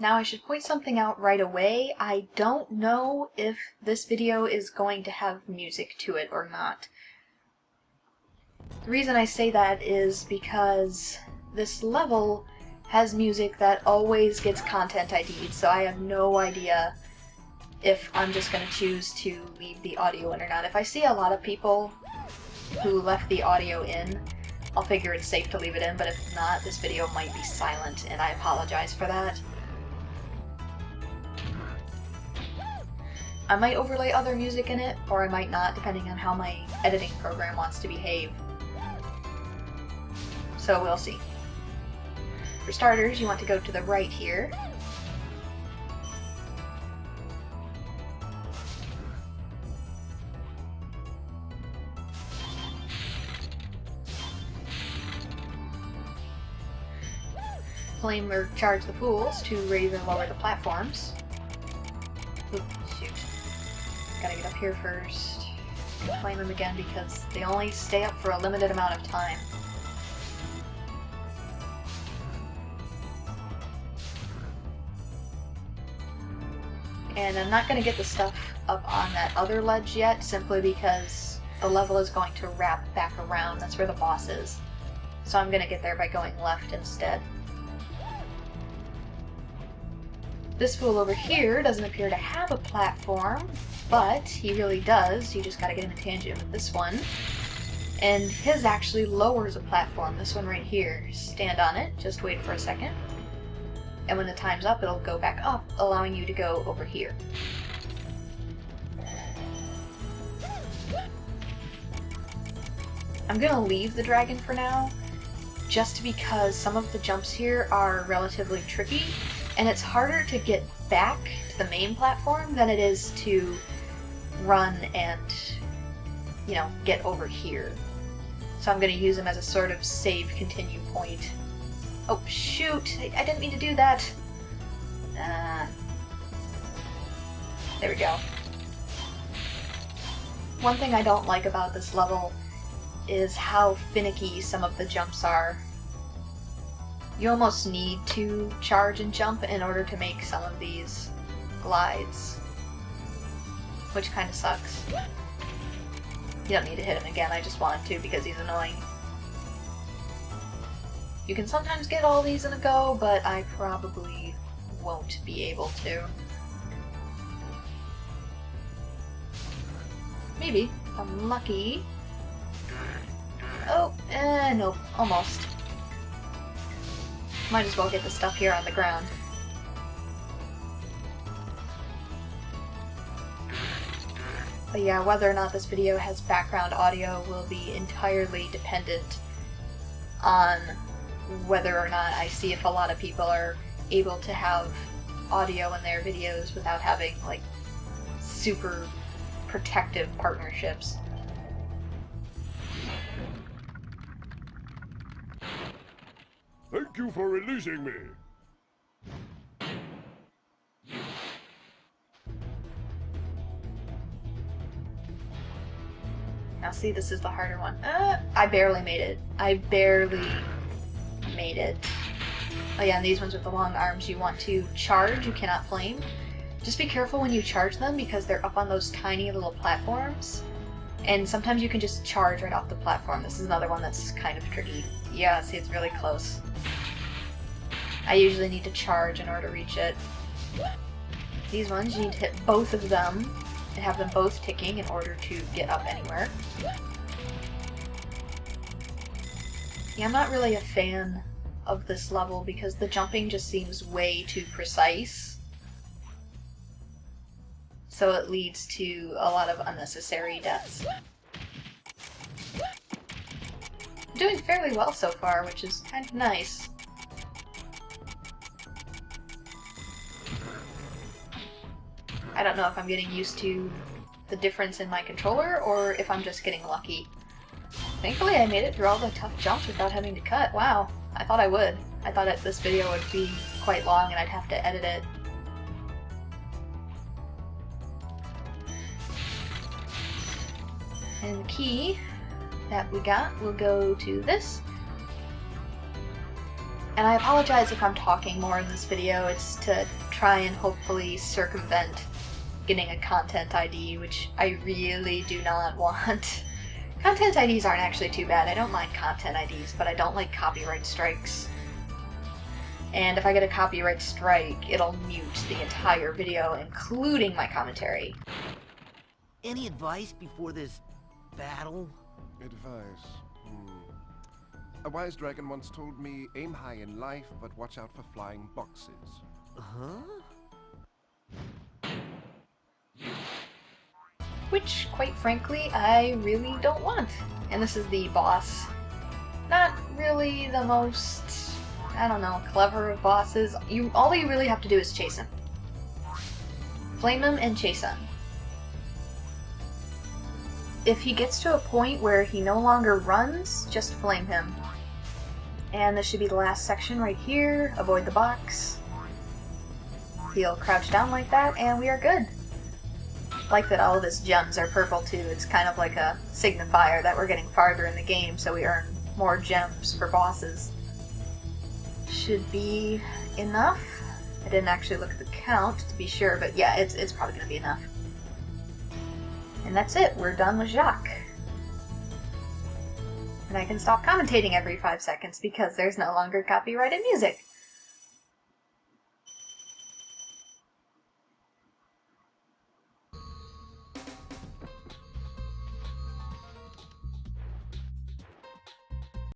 Now I should point something out right away. I don't know if this video is going to have music to it or not. The reason I say that is because this level has music that always gets content ID'd, so I have no idea if I'm just going to choose to leave the audio in or not. If I see a lot of people who left the audio in, I'll figure it's safe to leave it in, but if not, this video might be silent, and I apologize for that. I might overlay other music in it, or I might not, depending on how my editing program wants to behave. So we'll see. For starters, you want to go to the right here. Flame or charge the fools to raise and lower the platforms. Oop, shoot. Gotta get up here first. Flame them again because they only stay up for a limited amount of time. And I'm not going to get the stuff up on that other ledge yet, simply because the level is going to wrap back around. That's where the boss is. So I'm going to get there by going left instead. This fool over here doesn't appear to have a platform, but he really does. You just gotta get him in tangent with this one. And his actually lowers a platform, this one right here. Stand on it, just wait for a second. And when the time's up, it'll go back up, allowing you to go over here. I'm gonna leave the dragon for now, just because some of the jumps here are relatively tricky. And it's harder to get back to the main platform than it is to run and, you know, get over here. So I'm going to use them as a sort of save continue point. Oh, shoot! I didn't mean to do that! There we go. One thing I don't like about this level is how finicky some of the jumps are. You almost need to charge and jump in order to make some of these glides, which kind of sucks. You don't need to hit him again, I just wanted to because he's annoying. You can sometimes get all these in a go, but I probably won't be able to. Maybe, if I'm lucky. Oh, nope, almost. Might as well get the stuff here on the ground. But yeah, whether or not this video has background audio will be entirely dependent on whether or not I see if a lot of people are able to have audio in their videos without having, like, super protective partnerships. Thank you for releasing me. Now see, this is the harder one. I barely made it. I barely made it. Oh yeah, and these ones with the long arms you want to charge, you cannot flame. Just be careful when you charge them because they're up on those tiny little platforms. And sometimes you can just charge right off the platform. This is another one that's kind of tricky. Yeah, see, it's really close. I usually need to charge in order to reach it. These ones, you need to hit both of them and have them both ticking in order to get up anywhere. Yeah, I'm not really a fan of this level because the jumping just seems way too precise. So it leads to a lot of unnecessary deaths. I'm doing fairly well so far, which is kind of nice. I don't know if I'm getting used to the difference in my controller or if I'm just getting lucky. Thankfully I made it through all the tough jumps without having to cut. Wow, I thought I would. I thought that this video would be quite long and I'd have to edit it. And the key that we got will go to this. And I apologize if I'm talking more in this video. It's to try and hopefully circumvent getting a content ID, which I really do not want. Content IDs aren't actually too bad. I don't mind content IDs, but I don't like copyright strikes. And if I get a copyright strike, it'll mute the entire video, including my commentary. Any advice before this battle? Advice? A wise dragon once told me, aim high in life, but watch out for flying boxes. Huh? Which, quite frankly, I really don't want. And this is the boss. Not really the most, I don't know, clever of bosses. All you really have to do is chase him. Flame him and chase him. If he gets to a point where he no longer runs, just flame him. And this should be the last section right here. Avoid the box. He'll crouch down like that, and we are good. I like that all of his gems are purple too. It's kind of like a signifier that we're getting farther in the game, so we earn more gems for bosses. Should be enough. I didn't actually look at the count to be sure, but yeah, it's probably going to be enough. And that's it. We're done with Jaques. And I can stop commentating every 5 seconds because there's no longer copyrighted music.